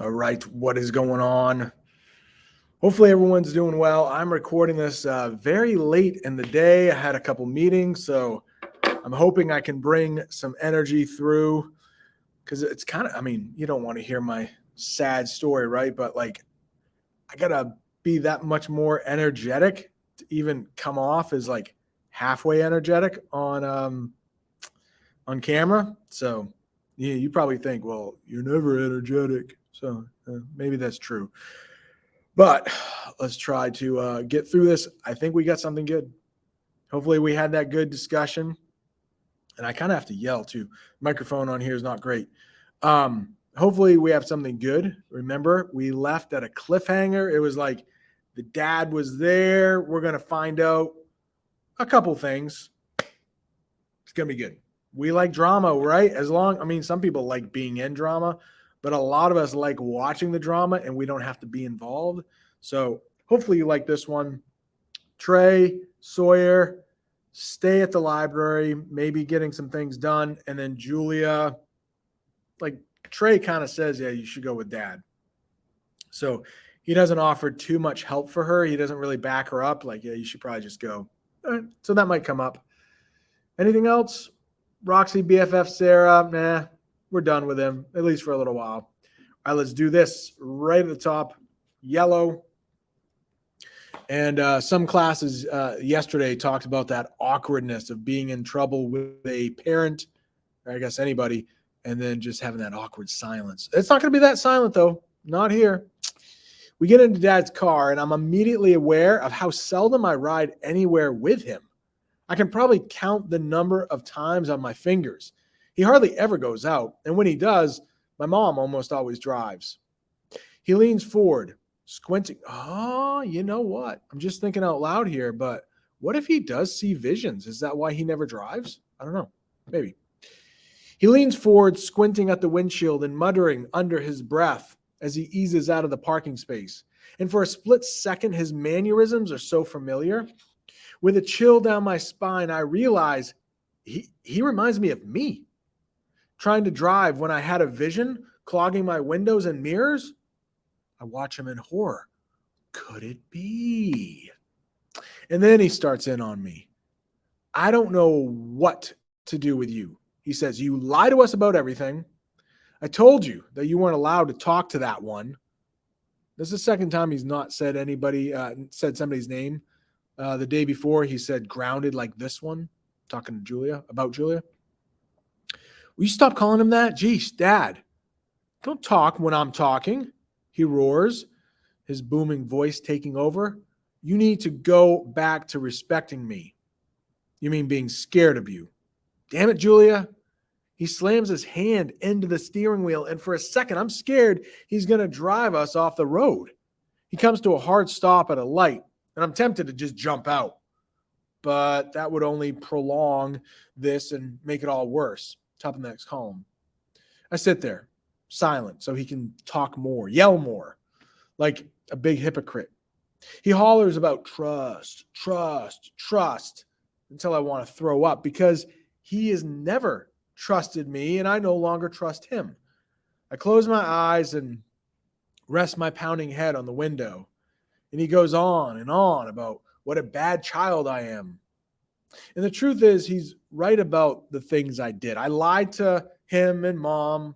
All right, what is going on? Hopefully, everyone's doing well. I'm recording this very late in the day. I had a couple meetings, so I'm hoping I can bring some energy through because it's kind of, I mean, you don't want to hear my sad story, right? But like, I gotta be that much more energetic to even come off as like halfway energetic on camera. So, yeah, you probably think, well, you're never energetic. So maybe that's true. But let's try to get through this. I think we got something good. Hopefully, we had that good discussion. And I kind of have to yell too. Microphone on here is not great. Hopefully, we have something good. Remember, we left at a cliffhanger. It was like the dad was there. We're going to find out a couple things. It's going to be good. We like drama, right? Some people like being in drama, but a lot of us like watching the drama and we don't have to be involved. So hopefully you like this one. Trey, Sawyer, stay at the library, maybe getting some things done. And then Julia, like Trey kind of says, yeah, you should go with dad. So he doesn't offer too much help for her. He doesn't really back her up. Like, yeah, you should probably just go. So that might come up. Anything else? Roxy, BFF, Sarah, nah, we're done with him, at least for a little while. All right, let's do this right at the top. Yellow. And some classes yesterday talked about that awkwardness of being in trouble with a parent, or I guess anybody, and then just having that awkward silence. It's not going to be that silent, though. Not here. We get into Dad's car, and I'm immediately aware of how seldom I ride anywhere with him. I can probably count the number of times on my fingers. He hardly ever goes out, and when he does, my mom almost always drives. He leans forward, squinting. Oh, you know what? I'm just thinking out loud here, but what if he does see visions? Is that why he never drives? I don't know. Maybe. He leans forward, squinting at the windshield and muttering under his breath as he eases out of the parking space. And for a split second, his mannerisms are so familiar. With a chill down my spine, I realize he reminds me of me. Trying to drive when I had a vision, clogging my windows and mirrors. I watch him in horror. Could it be? And then he starts in on me. I don't know what to do with you. He says, you lie to us about everything. I told you that you weren't allowed to talk to that one. This is the second time he's not said said somebody's name. The day before, he said grounded like this one, talking to Julia, about Julia. Will you stop calling him that? Geesh, Dad. Don't talk when I'm talking, he roars, his booming voice taking over. You need to go back to respecting me. You mean being scared of you? Damn it, Julia. He slams his hand into the steering wheel, and for a second, I'm scared he's going to drive us off the road. He comes to a hard stop at a light, and I'm tempted to just jump out. But that would only prolong this and make it all worse. Top of the next column. I sit there, silent, so he can talk more, yell more, like a big hypocrite. He hollers about trust, trust, trust, until I want to throw up because he has never trusted me and I no longer trust him. I close my eyes and rest my pounding head on the window. And he goes on and on about what a bad child I am. And the truth is, he's right about the things I did. I lied to him and Mom.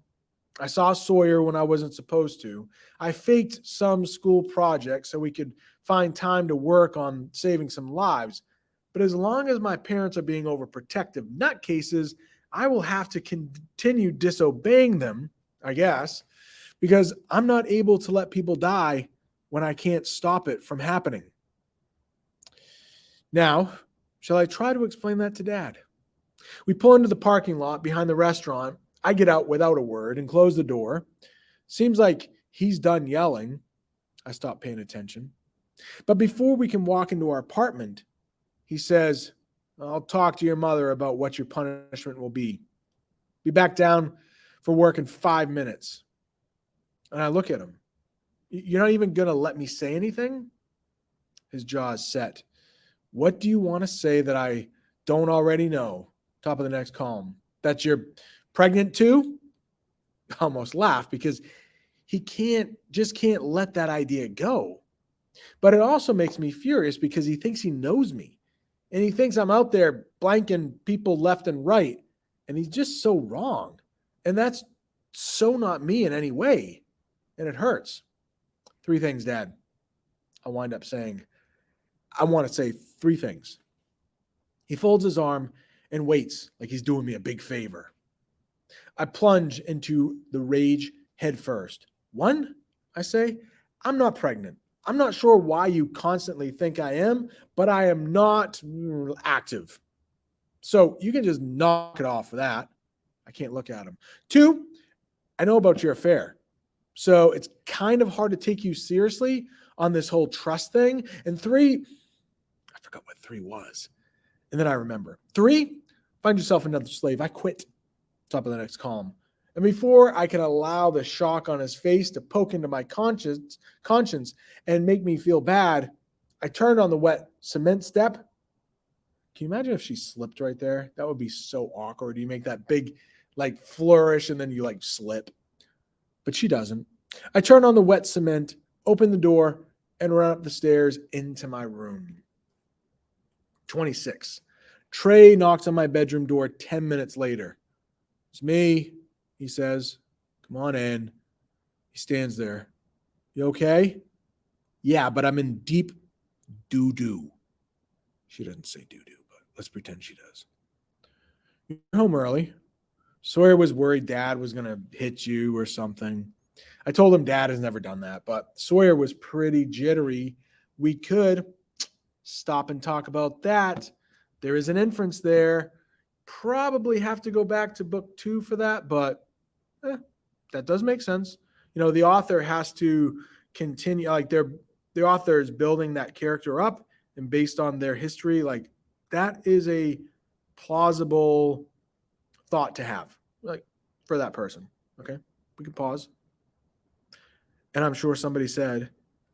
I saw Sawyer when I wasn't supposed to. I faked some school project so we could find time to work on saving some lives. But as long as my parents are being overprotective nutcases, I will have to continue disobeying them, I guess, because I'm not able to let people die when I can't stop it from happening. Now, shall I try to explain that to Dad? We pull into the parking lot behind the restaurant. I get out without a word and close the door. Seems like he's done yelling. I stop paying attention. But before we can walk into our apartment, he says, I'll talk to your mother about what your punishment will be. Be back down for work in 5 minutes. And I look at him. You're not even going to let me say anything? His jaw's set. What do you want to say that I don't already know? Top of the next column. That you're pregnant too? I almost laugh because he just can't let that idea go. But it also makes me furious because he thinks he knows me. And he thinks I'm out there blanking people left and right. And he's just so wrong. And that's so not me in any way. And it hurts. 3 things, Dad. I wind up saying, I want to say 3 things. He folds his arm and waits like he's doing me a big favor. I plunge into the rage head first. 1, I say, I'm not pregnant. I'm not sure why you constantly think I am, but I am not active. So you can just knock it off for that. I can't look at him. 2, I know about your affair. So it's kind of hard to take you seriously on this whole trust thing. And 3, I forgot what 3 was. And then I remember. 3, find yourself another slave. I quit. Top of the next column. And before I can allow the shock on his face to poke into my conscience and make me feel bad, I turned on the wet cement step. Can you imagine if she slipped right there? That would be so awkward. You make that big flourish and then you slip. But she doesn't. I turn on the wet cement, open the door, and run up the stairs into my room. 26. Trey knocks on my bedroom door 10 minutes later. It's me, he says. Come on in. He stands there. You okay? Yeah, but I'm in deep doo-doo. She doesn't say doo-doo, but let's pretend she does. You're home early. Sawyer was worried Dad was going to hit you or something. I told him Dad has never done that, but Sawyer was pretty jittery. We could stop and talk about that. There is an inference there. Probably have to go back to book 2 for that, but that does make sense. The author has to continue, the author is building that character up, and based on their history, that is a plausible thought to have, for that person. Okay, we can pause. And I'm sure somebody said,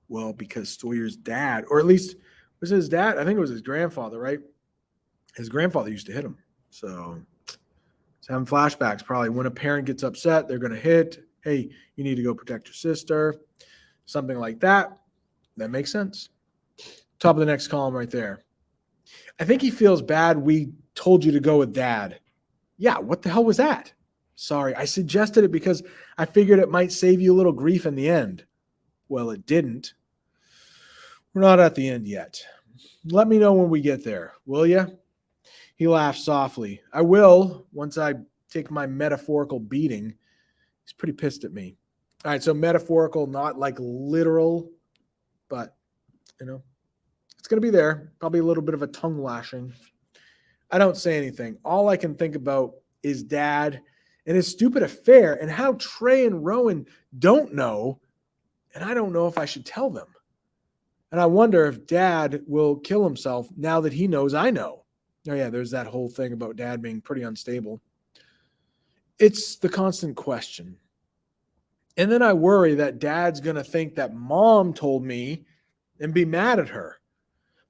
well, because Sawyer's dad, or at least was his dad, I think it was his grandfather, right? His grandfather used to hit him. So he's having flashbacks. Probably when a parent gets upset, they're going to hit. Hey, you need to go protect your sister. Something like that. That makes sense. Top of the next column right there. I think he feels bad we told you to go with Dad. Yeah, what the hell was that? Sorry, I suggested it because I figured it might save you a little grief in the end. Well, it didn't. We're not at the end yet. Let me know when we get there, will you? He laughed softly. I will, once I take my metaphorical beating. He's pretty pissed at me. All right, so metaphorical, not literal, but, it's going to be there. Probably a little bit of a tongue lashing. I don't say anything. All I can think about is Dad and his stupid affair and how Trey and Rowan don't know, and I don't know if I should tell them. And I wonder if Dad will kill himself now that he knows I know. Oh, yeah, there's that whole thing about Dad being pretty unstable. It's the constant question. And then I worry that Dad's going to think that Mom told me and be mad at her.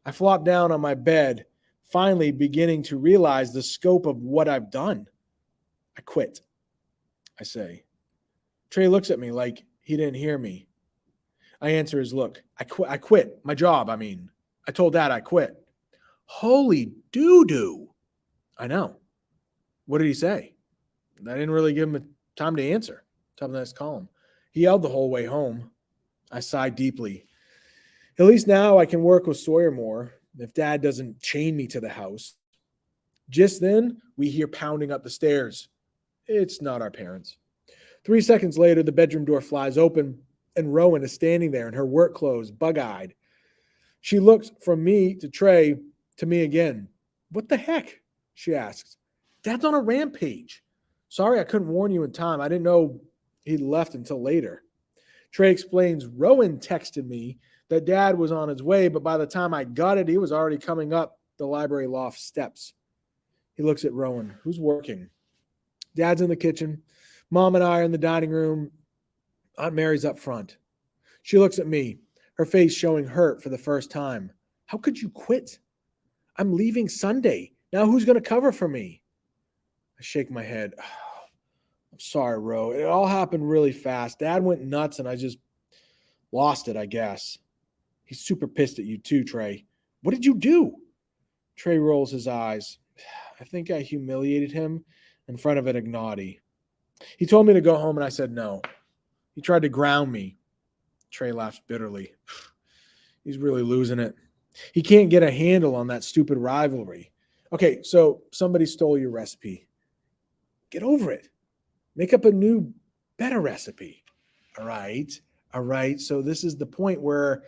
I flop down on my bed, finally beginning to realize the scope of what I've done. I quit, I say. Trey looks at me like he didn't hear me. I answer his look. I quit. My job, I mean. I told Dad I quit. Holy doo-doo. I know. What did he say? I didn't really give him time to answer. Top of the next column. He yelled the whole way home. I sighed deeply. At least now I can work with Sawyer more if Dad doesn't chain me to the house. Just then, we hear pounding up the stairs. It's not our parents. 3 seconds later, the bedroom door flies open, and Rowan is standing there in her work clothes, bug-eyed. She looks from me to Trey to me again. What the heck? She asks. Dad's on a rampage. Sorry I couldn't warn you in time. I didn't know he'd left until later. Trey explains Rowan texted me that Dad was on his way, but by the time I got it, he was already coming up the library loft steps. He looks at Rowan, who's working. Dad's in the kitchen. Mom and I are in the dining room. Aunt Mary's up front. She looks at me, her face showing hurt for the first time. How could you quit? I'm leaving Sunday. Now who's going to cover for me? I shake my head. I'm sorry, Ro. It all happened really fast. Dad went nuts and I just lost it, I guess. He's super pissed at you too, Trey. What did you do? Trey rolls his eyes. I think I humiliated him in front of an Ignati. He told me to go home and I said no. He tried to ground me. Trey laughs bitterly. He's really losing it. He can't get a handle on that stupid rivalry. Okay, so somebody stole your recipe. Get over it. Make up a new, better recipe. All right. All right. So this is the point where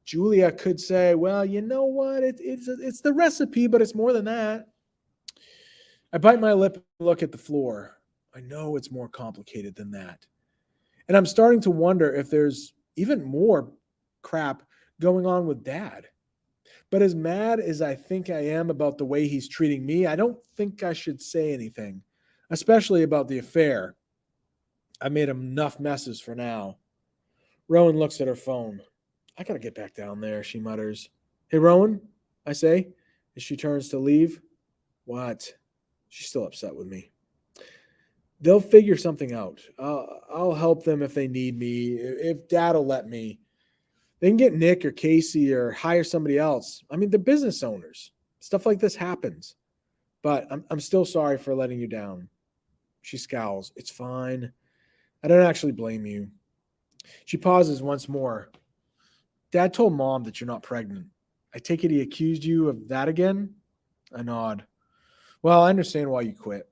Julia could say, well, you know what? It's the recipe, but it's more than that. I bite my lip and look at the floor. I know it's more complicated than that. And I'm starting to wonder if there's even more crap going on with Dad. But as mad as I think I am about the way he's treating me, I don't think I should say anything, especially about the affair. I made enough messes for now. Rowan looks at her phone. I gotta get back down there, she mutters. Hey, Rowan, I say, as she turns to leave. What? She's still upset with me. They'll figure something out. I'll help them if they need me, if Dad'll let me. They can get Nick or Casey or hire somebody else. I mean, they're business owners. Stuff like this happens. But I'm still sorry for letting you down. She scowls. It's fine. I don't actually blame you. She pauses once more. Dad told Mom that you're not pregnant. I take it he accused you of that again? I nod. Well, I understand why you quit.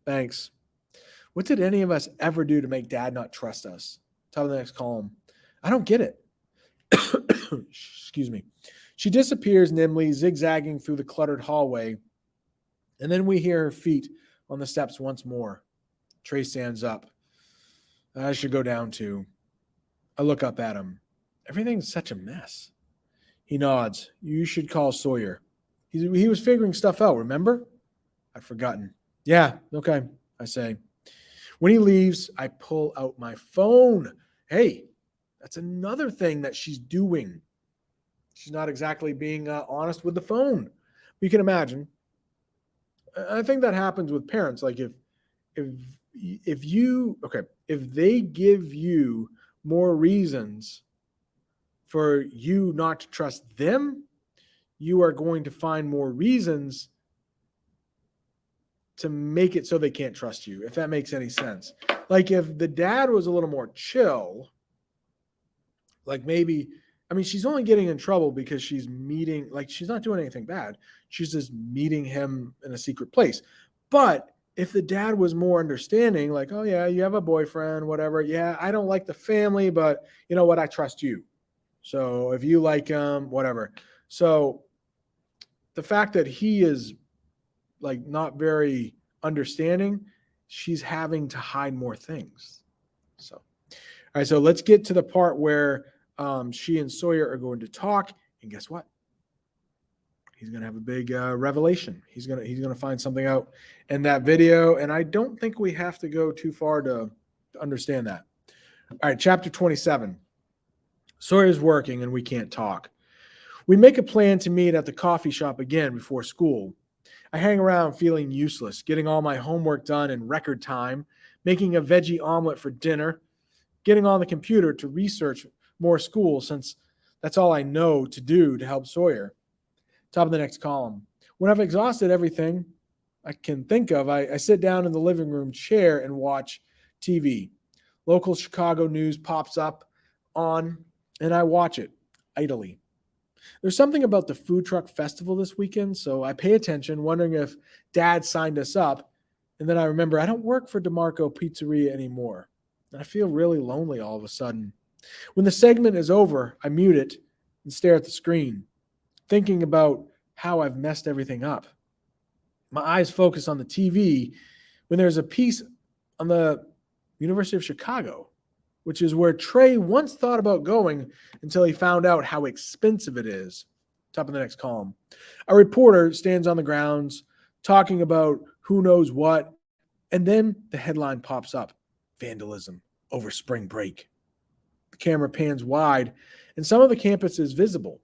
Thanks. What did any of us ever do to make Dad not trust us? Top of the next column. I don't get it. Excuse me. She disappears nimbly, zigzagging through the cluttered hallway, and then we hear her feet on the steps once more. Trey stands up. I should go down too. I look up at him. Everything's such a mess. He nods. You should call Sawyer. He was figuring stuff out, remember? I'd forgotten. Yeah, okay, I say. When he leaves, I pull out my phone. Hey, that's another thing that she's doing. She's not exactly being honest with the phone. You can imagine. I think that happens with parents. Like if they give you more reasons for you not to trust them, you are going to find more reasons to make it so they can't trust you, if that makes any sense. Like if the dad was a little more chill, like maybe, I mean, she's only getting in trouble because she's meeting, like she's not doing anything bad. She's just meeting him in a secret place. But if the dad was more understanding, like, oh yeah, you have a boyfriend, whatever. Yeah, I don't like the family, but you know what? I trust you. So if you like him, whatever. So the fact that he is like not very understanding, she's having to hide more things. So, all right. So let's get to the part where she and Sawyer are going to talk. And guess what? He's going to have a big revelation. He's going to find something out in that video. And I don't think we have to go too far to understand that. All right. Chapter 27. Sawyer's working and we can't talk. We make a plan to meet at the coffee shop again before school. I hang around feeling useless, getting all my homework done in record time, making a veggie omelet for dinner, getting on the computer to research more school since that's all I know to do to help Sawyer. Top of the next column. When I've exhausted everything I can think of, I sit down in the living room chair and watch TV. Local Chicago news pops up on, and I watch it idly. There's something about the food truck festival this weekend, so I pay attention, wondering if Dad signed us up. And then I remember I don't work for DeMarco Pizzeria anymore. And I feel really lonely all of a sudden. When the segment is over, I mute it and stare at the screen, thinking about how I've messed everything up. My eyes focus on the TV when there's a piece on the University of Chicago, which is where Trey once thought about going until he found out how expensive it is. Top of the next column. A reporter stands on the grounds talking about who knows what, and then the headline pops up, vandalism over spring break. The camera pans wide, and some of the campus is visible.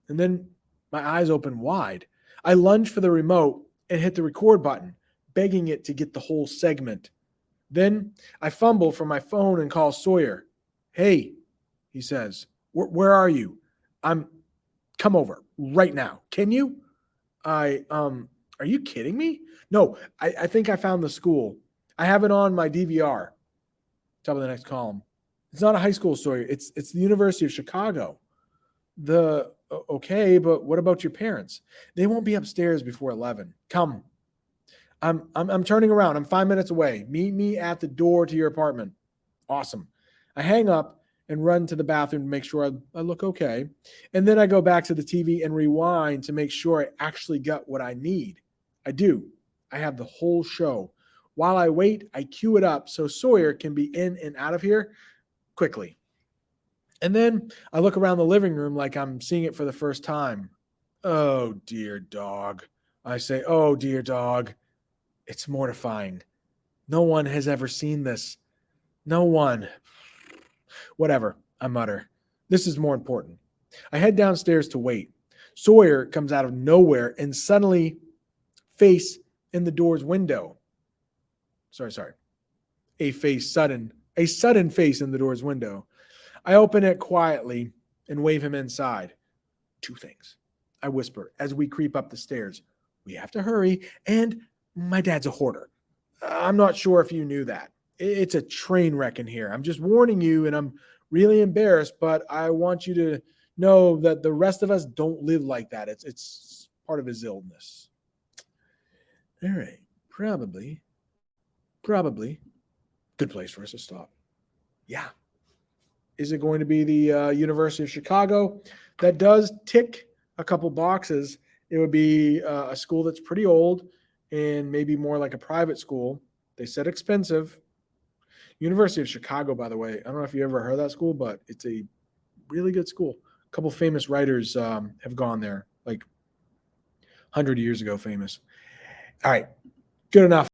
And then my eyes open wide. I lunge for the remote and hit the record button, begging it to get the whole segment. Then I fumble for my phone and call Sawyer. Hey, he says, where are you? Come over right now. Can you? Are you kidding me? No, I think I found the school. I have it on my DVR. Top of the next column. It's not a high school story. It's the University of Chicago. Okay, but what about your parents? They won't be upstairs before 11. Come. I'm turning around. I'm 5 minutes away. Meet me at the door to your apartment. Awesome. I hang up and run to the bathroom to make sure I look okay. And then I go back to the TV and rewind to make sure I actually got what I need. I do. I have the whole show. While I wait, I cue it up so Sawyer can be in and out of here quickly. And then I look around the living room like I'm seeing it for the first time. Oh, dear dog. I say, oh, dear dog. It's mortifying. No one has ever seen this. No one. Whatever, I mutter. This is more important. I head downstairs to wait. Sawyer comes out of nowhere and suddenly face in the door's window. Sorry. A sudden face in the door's window. I open it quietly and wave him inside. 2 things, I whisper as we creep up the stairs. We have to hurry, and my dad's a hoarder. I'm not sure if you knew that. It's a train wreck in here. I'm just warning you, and I'm really embarrassed, but I want you to know that the rest of us don't live like that. It's part of his illness. All right, probably. Good place for us to stop. Yeah. Is it going to be the University of Chicago? That does tick a couple boxes. It would be a school that's pretty old and maybe more like a private school. They said expensive. University of Chicago, by the way, I don't know if you ever heard of that school, but it's a really good school. A couple famous writers have gone there, like 100 years ago famous. All right, good enough.